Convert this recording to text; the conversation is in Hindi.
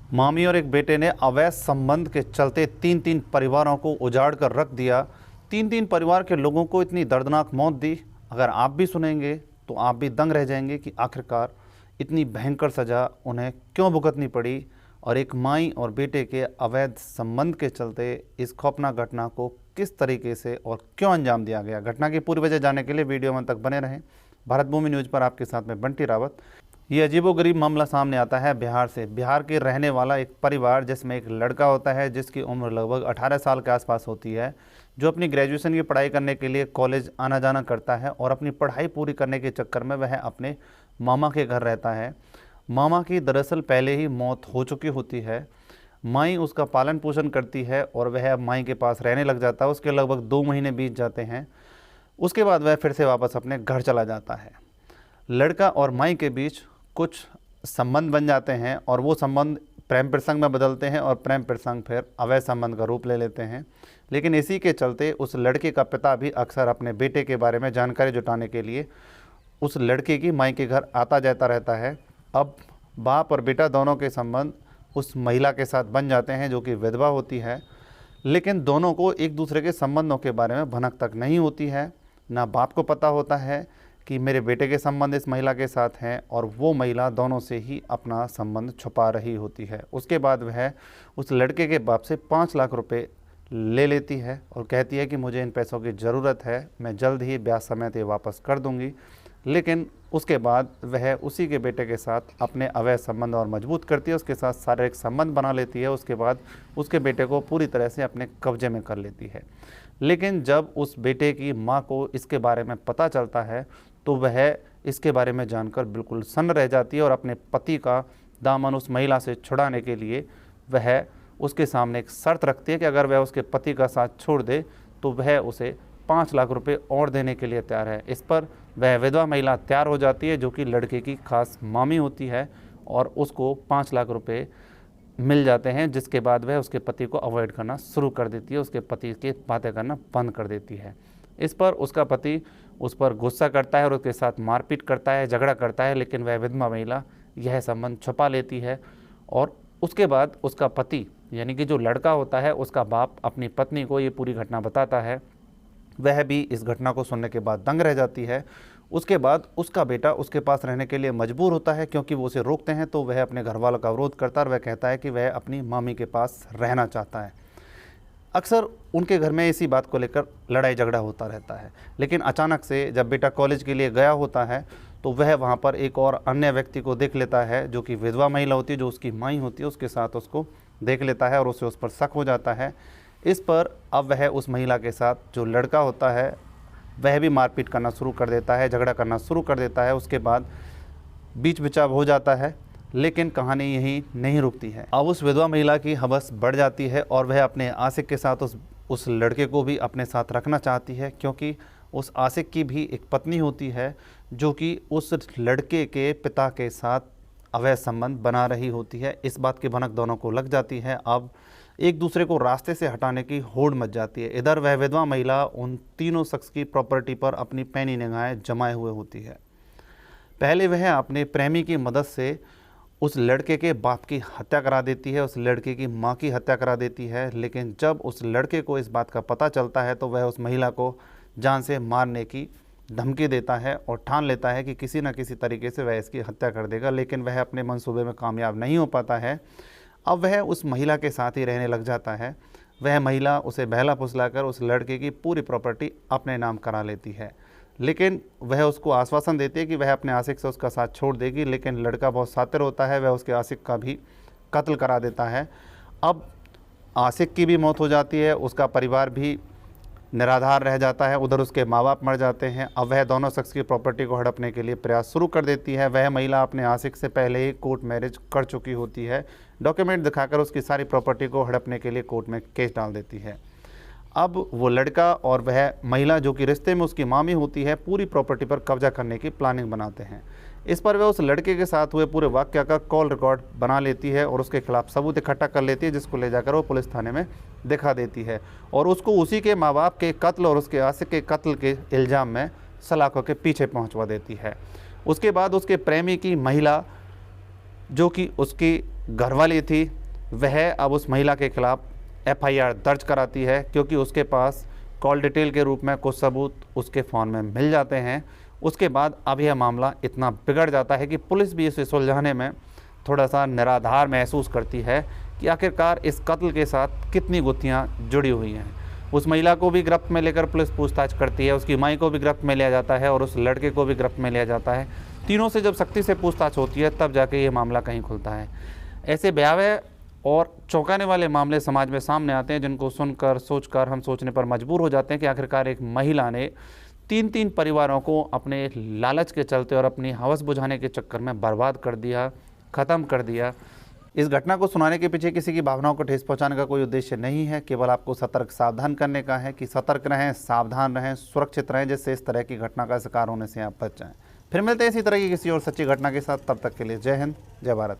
मामी और एक बेटे ने अवैध संबंध के चलते तीन तीन परिवारों को उजाड़ कर रख दिया। तीन तीन परिवार के लोगों को इतनी दर्दनाक मौत दी। अगर आप भी सुनेंगे तो आप भी दंग रह जाएंगे कि आखिरकार इतनी भयंकर सज़ा उन्हें क्यों भुगतनी पड़ी और एक माई और बेटे के अवैध संबंध के चलते इस खौफनाक घटना को किस तरीके से और क्यों अंजाम दिया गया। घटना की पूरी वजह जानने के लिए वीडियो में तक बने रहें। भारत भूमि न्यूज़ पर आपके साथ में बंटी रावत। ये अजीबोगरीब मामला सामने आता है बिहार से। बिहार के रहने वाला एक परिवार जिसमें एक लड़का होता है जिसकी उम्र लगभग 18 साल के आसपास होती है, जो अपनी ग्रेजुएशन की पढ़ाई करने के लिए कॉलेज आना जाना करता है और अपनी पढ़ाई पूरी करने के चक्कर में वह अपने मामा के घर रहता है। मामा की दरअसल पहले ही मौत हो चुकी होती है। माई उसका पालन पोषण करती है और वह अब माई के पास रहने लग जाता है। उसके लगभग 2 महीने बीत जाते हैं। उसके बाद वह फिर से वापस अपने घर चला जाता है। लड़का और माई के बीच कुछ संबंध बन जाते हैं और वो संबंध प्रेम प्रसंग में बदलते हैं और प्रेम प्रसंग फिर अवैध संबंध का रूप ले लेते हैं। लेकिन इसी के चलते उस लड़के का पिता भी अक्सर अपने बेटे के बारे में जानकारी जुटाने के लिए उस लड़के की माई के घर आता जाता रहता है। अब बाप और बेटा दोनों के संबंध उस महिला के साथ बन जाते हैं जो कि विधवा होती है। लेकिन दोनों को एक दूसरे के संबंधों के बारे में भनक तक नहीं होती है। ना बाप को पता होता है कि मेरे बेटे के संबंध इस महिला के साथ हैं और वो महिला दोनों से ही अपना संबंध छुपा रही होती है। उसके बाद वह उस लड़के के बाप से 5 लाख रुपए ले लेती है और कहती है कि मुझे इन पैसों की ज़रूरत है, मैं जल्द ही ब्याज समेत ये वापस कर दूंगी। लेकिन उसके बाद वह उसी के बेटे के साथ अपने अवैध संबंध और मजबूत करती है, उसके साथ शारीरिक संबंध बना लेती है। उसके बाद उसके बेटे को पूरी तरह से अपने कब्जे में कर लेती है। लेकिन जब उस बेटे की माँ को इसके बारे में पता चलता है तो वह इसके बारे में जानकर बिल्कुल सन्न रह जाती है और अपने पति का दामन उस महिला से छुड़ाने के लिए वह उसके सामने एक शर्त रखती है कि अगर वह उसके पति का साथ छोड़ दे तो वह उसे 5 लाख रुपए और देने के लिए तैयार है। इस पर वह विधवा महिला तैयार हो जाती है जो कि लड़के की खास मामी होती है और उसको 5 लाख रुपए मिल जाते हैं, जिसके बाद वह उसके पति को अवॉइड करना शुरू कर देती है, उसके पति की बातें करना बंद कर देती है। इस पर उसका पति उस पर गुस्सा करता है और उसके साथ मारपीट करता है, झगड़ा करता है। लेकिन वह विधवा महिला यह संबंध छुपा लेती है और उसके बाद उसका पति यानी कि जो लड़का होता है उसका बाप अपनी पत्नी को ये पूरी घटना बताता है। वह भी इस घटना को सुनने के बाद दंग रह जाती है। उसके बाद उसका बेटा उसके पास रहने के लिए मजबूर होता है क्योंकि वो उसे रोकते हैं तो वह अपने घर वालों का विरोध करता है और वह कहता है कि वह अपनी मामी के पास रहना चाहता है। अक्सर उनके घर में इसी बात को लेकर लड़ाई झगड़ा होता रहता है। लेकिन अचानक से जब बेटा कॉलेज के लिए गया होता है तो वह वहाँ पर एक और अन्य व्यक्ति को देख लेता है जो कि विधवा महिला होती है, जो उसकी माई होती है, उसके साथ उसको देख लेता है और उसे उस पर शक हो जाता है। इस पर अब वह उस महिला के साथ जो लड़का होता है वह भी मारपीट करना शुरू कर देता है, झगड़ा करना शुरू कर देता है। उसके बाद बीच बिचाव हो जाता है। लेकिन कहानी यहीं नहीं रुकती है। अब उस विधवा महिला की हवस बढ़ जाती है और वह अपने आशिक के साथ उस लड़के को भी अपने साथ रखना चाहती है, क्योंकि उस आशिक की भी एक पत्नी होती है जो कि उस लड़के के पिता के साथ अवैध संबंध बना रही होती है। इस बात की भनक दोनों को लग जाती है। अब एक दूसरे को रास्ते से हटाने की होड़ मच जाती है। इधर वह विधवा महिला उन तीनों शख्स की प्रॉपर्टी पर अपनी पैनी निगाहें जमाए हुए होती है। पहले वह अपने प्रेमी की मदद से उस लड़के के बाप की हत्या करा देती है, उस लड़के की माँ की हत्या करा देती है। लेकिन जब उस लड़के को इस बात का पता चलता है तो वह उस महिला को जान से मारने की धमकी देता है और ठान लेता है कि किसी न किसी तरीके से वह इसकी हत्या कर देगा। लेकिन वह अपने मंसूबे में कामयाब नहीं हो पाता है। अब वह उस महिला के साथ ही रहने लग जाता है। वह महिला उसे बहला फुसलाकर उस लड़के की पूरी प्रॉपर्टी अपने नाम करा लेती है। लेकिन वह उसको आश्वासन देती है कि वह अपने आशिक से उसका साथ छोड़ देगी। लेकिन लड़का बहुत शातिर होता है, वह उसके आशिक का भी कत्ल करा देता है। अब आशिक की भी मौत हो जाती है, उसका परिवार भी निराधार रह जाता है, उधर उसके माँ बाप मर जाते हैं। अब वह दोनों शख्स की प्रॉपर्टी को हड़पने के लिए प्रयास शुरू कर देती है। वह महिला अपने आशिक से पहले ही कोर्ट मैरिज कर चुकी होती है। डॉक्यूमेंट दिखाकर उसकी सारी प्रॉपर्टी को हड़पने के लिए कोर्ट में केस डाल देती है। अब वो लड़का और वह महिला जो कि रिश्ते में उसकी मामी होती है पूरी प्रॉपर्टी पर कब्जा करने की प्लानिंग बनाते हैं। इस पर वह उस लड़के के साथ हुए पूरे वाकया का कॉल रिकॉर्ड बना लेती है और उसके खिलाफ सबूत इकट्ठा कर लेती है, जिसको ले जाकर वो पुलिस थाने में दिखा देती है और उसको उसी के माँ बाप के कत्ल और उसके आशिक के कत्ल के इल्ज़ाम में सलाखों के पीछे पहुंचवा देती है। उसके बाद उसके प्रेमी की महिला जो कि उसकी घरवाली थी वह अब उस महिला के खिलाफ एफआईआर दर्ज कराती है, क्योंकि उसके पास कॉल डिटेल के रूप में कुछ सबूत उसके फ़ोन में मिल जाते हैं। उसके बाद अब यह मामला इतना बिगड़ जाता है कि पुलिस भी इसे सुलझाने में थोड़ा सा निराधार महसूस करती है कि आखिरकार इस कत्ल के साथ कितनी गुत्थियां जुड़ी हुई हैं। उस महिला को भी गिरफ्त में लेकर पुलिस पूछताछ करती है, उसकी माई को भी गिरफ्त में लिया जाता है और उस लड़के को भी गिरफ्त में लिया जाता है। तीनों से जब सख्ती से पूछताछ होती है तब जाके ये मामला कहीं खुलता है। ऐसे भयावह और चौंकाने वाले मामले समाज में सामने आते हैं, जिनको सुनकर सोचकर हम सोचने पर मजबूर हो जाते हैं कि आखिरकार एक महिला ने 3 परिवारों को अपने लालच के चलते और अपनी हवस बुझाने के चक्कर में बर्बाद कर दिया, ख़त्म कर दिया। इस घटना को सुनाने के पीछे किसी की भावनाओं को ठेस पहुंचाने का कोई उद्देश्य नहीं है, केवल आपको सतर्क सावधान करने का है कि सतर्क रहें, सावधान रहें, सुरक्षित रहें, जिससे इस तरह की घटना का शिकार होने से आप बच जाएं। फिर मिलते हैं इसी तरह की किसी और सच्ची घटना के साथ। तब तक के लिए जय हिंद, जय भारत।